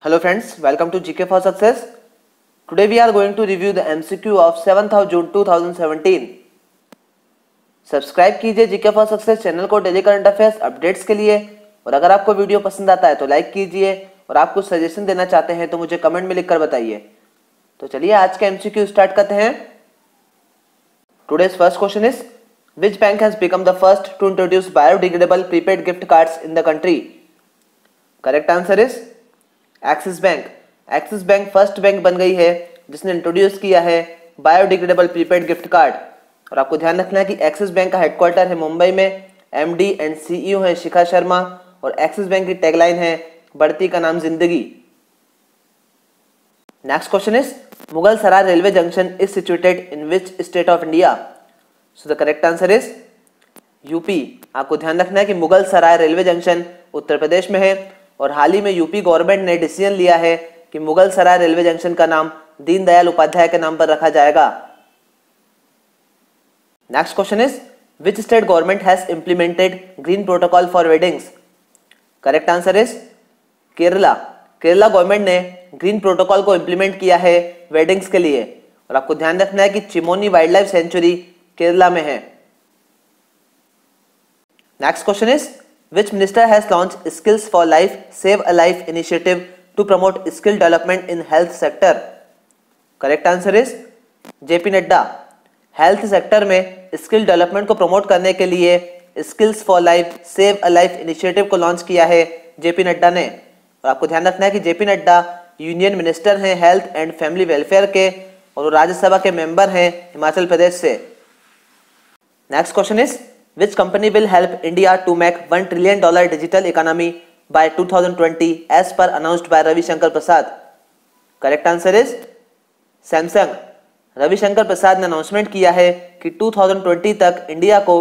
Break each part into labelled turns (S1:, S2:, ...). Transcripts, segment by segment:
S1: Hello friends, welcome to GK for Success. Today we are going to review the MCQ of 7th of June 2017. Subscribe कीजिए GK for Success channel को daily current affairs updates के लिए, और अगर आपको video पसंद आता है तो लाइक कीजिए, और आप कुछ सजेशन देना चाहते हैं तो मुझे कमेंट में लिखकर बताइए। तो चलिए आज का MCQ स्टार्ट करते हैं। Today's first question is, which bank has become the first to introduce biodegradable prepaid gift cards in the country? Correct answer is axis bank. Axis bank first bank बन गई है जिसने इंट्रोड्यूस किया है biodegradable prepaid gift card. और आपको ध्यान रखना है कि एक्सिस बैंक का हेडक्वार्टर है मुंबई में, एमडी एंड सीईओ है शिखा शर्मा, और एक्सिस बैंक की टैगलाइन है बढ़ती का नाम जिंदगी। Next question is, Mughal Sarai railway junction is situated in which state of India? So the correct answer is UP. आपको ध्यान रखना है कि मुगल सराय रेलवे जंक्शन उत्तर प्रदेश में है, और हाल ही में यूपी गवर्नमेंट ने डिसीजन लिया है कि मुगल सराय रेलवे जंक्शन का नाम दीनदयाल उपाध्याय के नाम पर रखा जाएगा। Next question is, which state government has implemented green protocol for weddings? Correct answer is Kerala. Kerala government ने ग्रीन प्रोटोकॉल को इंप्लीमेंट किया है वेडिंग्स के लिए, और आपको ध्यान रखना है कि Chimmony wild life sanctuary Kerala में है। Next question is, which minister has launched skills for life save a life initiative to promote skill development in health sector? correct answer is JP Nadda. Health sector में स्किल डेवलपमेंट को promote करने के लिए skills for life save a life initiative को launch किया है JP Nadda ने। और आपको ध्यान रखना है कि जेपी नड्डा यूनियन मिनिस्टर हैं हेल्थ एंड फैमिली वेलफेयर के, और राज्यसभा के मेंबर हैं हिमाचल प्रदेश से। Next question is, which company will help India to make $1 trillion digital economy by 2020 as per announced by Ravi Shankar Prasad? Correct answer is Samsung। Ravi Shankar Prasad ने announcement किया है कि 2020 तक इंडिया को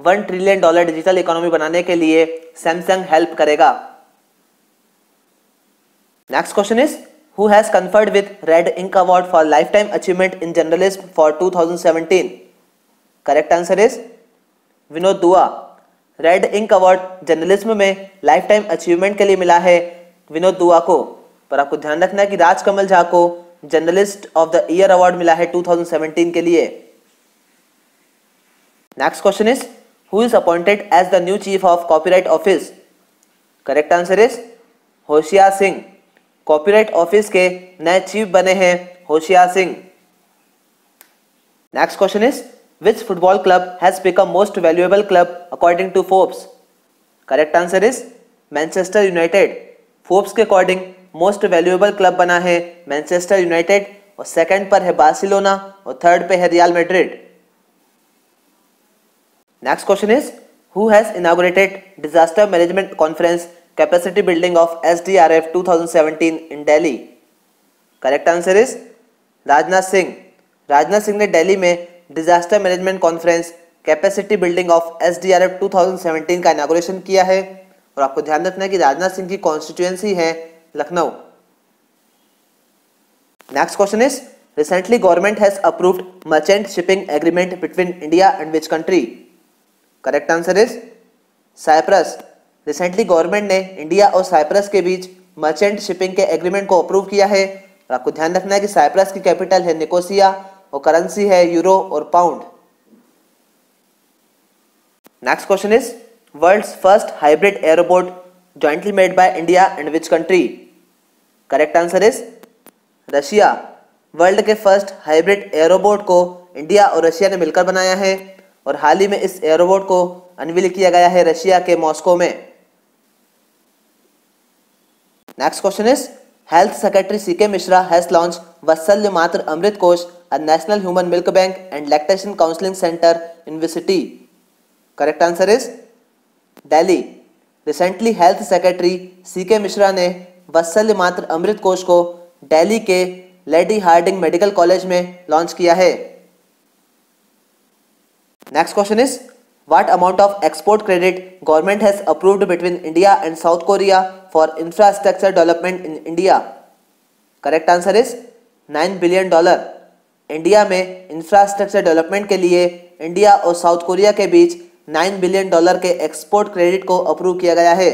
S1: $1 ट्रिलियन डिजिटल इकोनॉमी बनाने के लिए सैमसंग हेल्प करेगा। Next question is, who has conferred with red ink award for life time achievement in journalism for 2017? Correct answer is Vinod Dua. Red ink award journalism में लाइफ टाइम अचीवमेंट के लिए मिला है विनोद दुआ को। पर आपको ध्यान रखना है कि राजकमल झा को journalist of the year award मिला है 2017 के लिए। Next question is, who is appointed as the new chief of copyright office? Correct answer is Hoshiyar Singh. Copyright office के नए चीफ बने हैं Hoshiyar Singh. Next question is, which football club has become most valuable club according to Forbes? Correct answer is Manchester United। Forbes के according most valuable club बना है Manchester United, और second पर है बार्सिलोना, और थर्ड पे है real Madrid. Next question is, who has inaugurated disaster management conference capacity building of SDRF 2017 in Delhi? Correct answer is Rajnath Singh. Rajnath Singh ने दिल्ली में disaster management conference capacity building of SDRF 2017 का inauguration किया है, और आपको ध्यान रखना है कि राजनाथ सिंह की कॉन्स्टिट्यूएंसी है Lucknow. Next question is, recently government has approved merchant shipping agreement between India and which country? Correct answer is Cyprus. Recently government ने इंडिया और साइप्रस के बीच मर्चेंट शिपिंग के एग्रीमेंट को अप्रूव किया है, और आपको ध्यान रखना है कि साइप्रस की कैपिटल है निकोसिया, और करेंसी है यूरो और pound. Next question is, world's first hybrid aerobot jointly made by India and which country? Correct answer is Russia. World के फर्स्ट हाइब्रिड एयरोबोट को इंडिया और रशिया ने मिलकर बनाया है, और हाल ही में इस एयरोबोट को अनवील किया गया है रशिया के मॉस्को में। Next question is, Health Secretary C.K. Mishra has launched Vatsalya Matra Amrit Kosh, a national human milk bank and lactation counseling center in which city? Correct answer is Delhi। Recently Health Secretary C.K. Mishra ने वत्सल्य मात्र अमृत कोश को दिल्ली के lady Hardinge medical college में launch किया है। Next question is, what amount of export credit government has approved between India and South Korea for infrastructure development in India? Correct answer is $9 billion। India में infrastructure development के लिए India और South Korea के बीच $9 billion के export credit को approve किया गया है,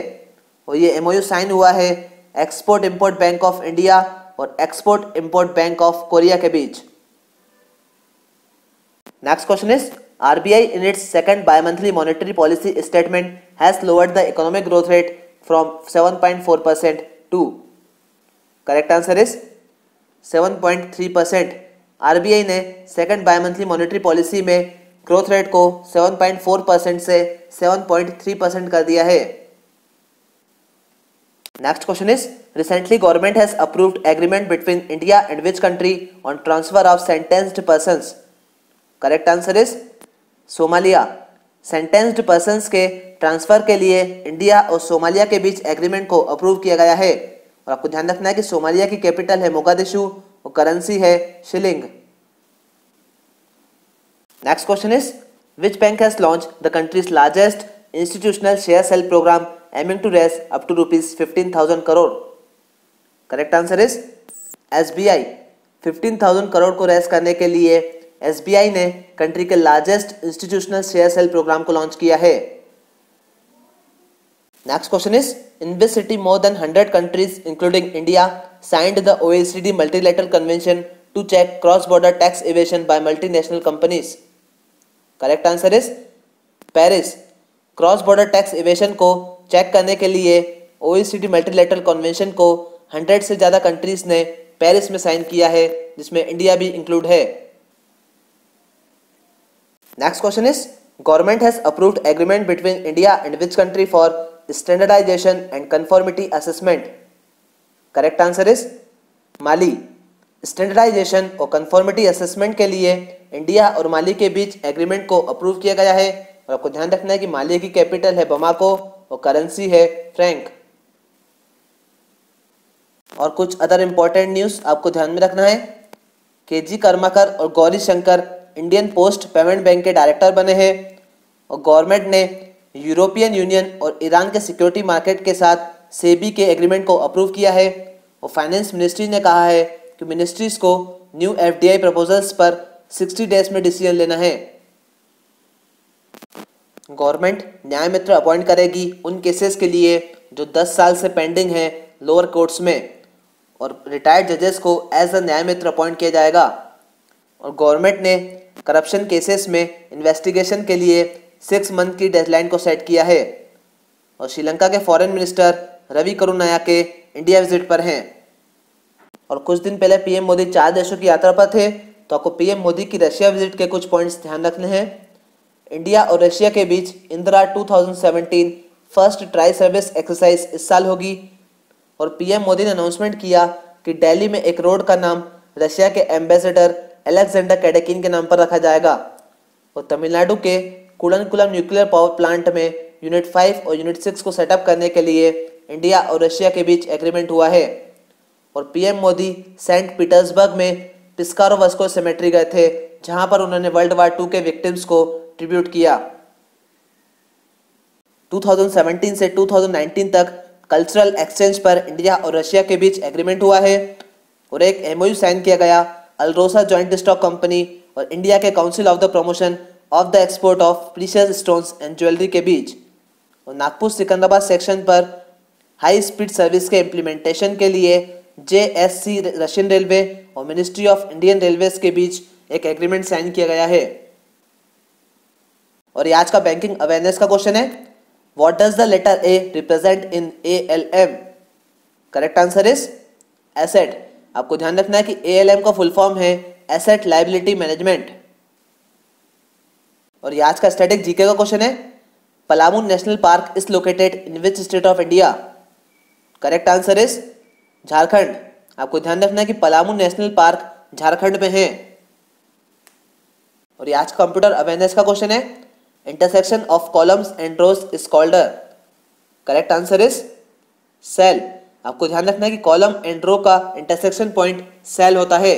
S1: और ये MOU साइन हुआ है Export Import Bank of India और Export Import Bank of Korea के बीच? Next question is RBI in its second bi-monthly monetary policy statement has lowered the economic growth rate from 7.4% to, correct answer is 7.3%. RBI ने second bye-monthly monetary policy में growth rate को 7.4% से 7.3% कर दिया है. Next question is recently government has approved agreement between India and which country on transfer of sentenced persons? Correct answer is Somalia. Sentenced persons के transfer के लिए India और सोमालिया के बीच एग्रीमेंट को अप्रूव किया गया है. और आपको ध्यान रखना है कि सोमालिया की कैपिटल है मोगादिशु और करेंसी है shilling. Next question is which bank has launch the country's largest institutional share sale program aiming to raise up to ₹15,000 crore? Correct answer is SBI. 15,000 crore को रेज करने के लिए SBI ने कंट्री के largest institutional share sale program को launch किया है. Next question is in which city more than 100 countries including India signed the OECD multilateral convention to check cross border tax evasion by multinational companies? Correct answer is Paris. Cross border tax evasion को check करने के लिए OECD multilateral convention को 100 से ज़्यादा countries ने Paris में sign किया है, जिसमें इंडिया भी इंक्लूड है. Next question is government has approved agreement between India and which country for standardization and conformity assessment? Correct answer is Mali. Standardisation और कंफर्मिटी असेसमेंट के लिए इंडिया और माली के बीच एग्रीमेंट को अप्रूव किया गया है. और आपको ध्यान रखना है कि माली की कैपिटल है बमाको और करेंसी है फ्रैंक. और कुछ अदर इंपॉर्टेंट न्यूज आपको ध्यान में रखना है. KG कर्माकर और Gauri Shankar Indian post payment bank के डायरेक्टर बने हैं. और गवर्नमेंट ने यूरोपियन यूनियन और ईरान के सिक्योरिटी मार्केट के साथ सेबी के एग्रीमेंट को अप्रूव किया है. और फाइनेंस मिनिस्ट्री ने कहा है कि मिनिस्ट्रीज को न्यू FDI प्रपोजल्स पर 60 डेज में डिसीजन लेना है. गवर्नमेंट न्याय मित्र अपॉइंट करेगी उन केसेस के लिए जो 10 साल से पेंडिंग है लोअर कोर्ट्स में, और रिटायर्ड जजेस को एज अ न्याय मित्र अपॉइंट किया जाएगा. और गवर्नमेंट ने करप्शन केसेस में इन्वेस्टिगेशन के लिए 6 मंथ की डेडलाइन को सेट किया है. और श्रीलंका के foreign minister Ravi Karunanayake India visit पर हैं. और कुछ दिन पहले PM मोदी 4 देशों की यात्रा पर थे, तो आपको PM मोदी की रशिया विजिट के कुछ पॉइंट्स ध्यान रखने हैं. इंडिया और रशिया के बीच Indira 2017 first tri service exercise इस साल होगी. और PM मोदी ने अनाउंसमेंट किया कि दिल्ली में एक रोड का नाम रशिया के एम्बेसडर अलेक्जेंडर कैडेकिन के नाम पर रखा जाएगा. और तमिलनाडु के कुडनकुलम न्यूक्लियर पावर प्लांट में यूनिट 5 और यूनिट 6 को सेटअप करने के लिए इंडिया और रशिया के बीच एग्रीमेंट हुआ है. और PM मोदी सेंट पीटर्सबर्ग में पिस्कारो वस्को सेमेट्री गए थे, जहां पर उन्होंने वर्ल्ड वार 2 के विक्टिम्स को ट्रिब्यूट किया. 2017 से 2019 तक कल्चरल एक्सचेंज पर इंडिया और रशिया के बीच एग्रीमेंट हुआ है. और एक MOU साइन किया गया अल्रोसा जॉइंट स्टॉक कंपनी और इंडिया के council of the promotion of the export of precious stones and jewellery के बीच. और नागपुर सिकंदराबाद सेक्शन पर हाई स्पीड सर्विस के इम्प्लीमेंटेशन के लिए JSC रशियन रेलवे और मिनिस्ट्री ऑफ इंडियन रेलवेज के बीच एक एग्रीमेंट साइन किया गया है. और आज का बैंकिंग अवेयरनेस का क्वेश्चन है, what does the letter A represent in ALM? Correct answer is asset. आपको ध्यान रखना है कि ALM का फुल फॉर्म है एसेट लायबिलिटी मैनेजमेंट. और ये आज का स्टैटिक जीके का क्वेश्चन है, Palamu national park is located in which state of India? Correct answer is Jharkhand. आपको ध्यान रखना है कि पलामू नेशनल पार्क झारखंड में है. और ये आज कंप्यूटर अवेयरनेस का क्वेश्चन है, intersection of columns and rows is called. Correct answer is cell. आपको ध्यान रखना है कि कॉलम एंड रो का इंटरसेक्शन पॉइंट सेल होता है.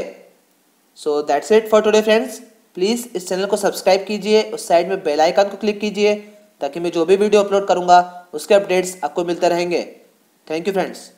S1: So that's it for today friends. Please इस चैनल को सब्सक्राइब कीजिए, उस साइड में बेल आइकन को क्लिक कीजिए ताकि मैं जो भी वीडियो अपलोड करूंगा उसके अपडेट्स आपको मिलते रहेंगे. Thank you friends.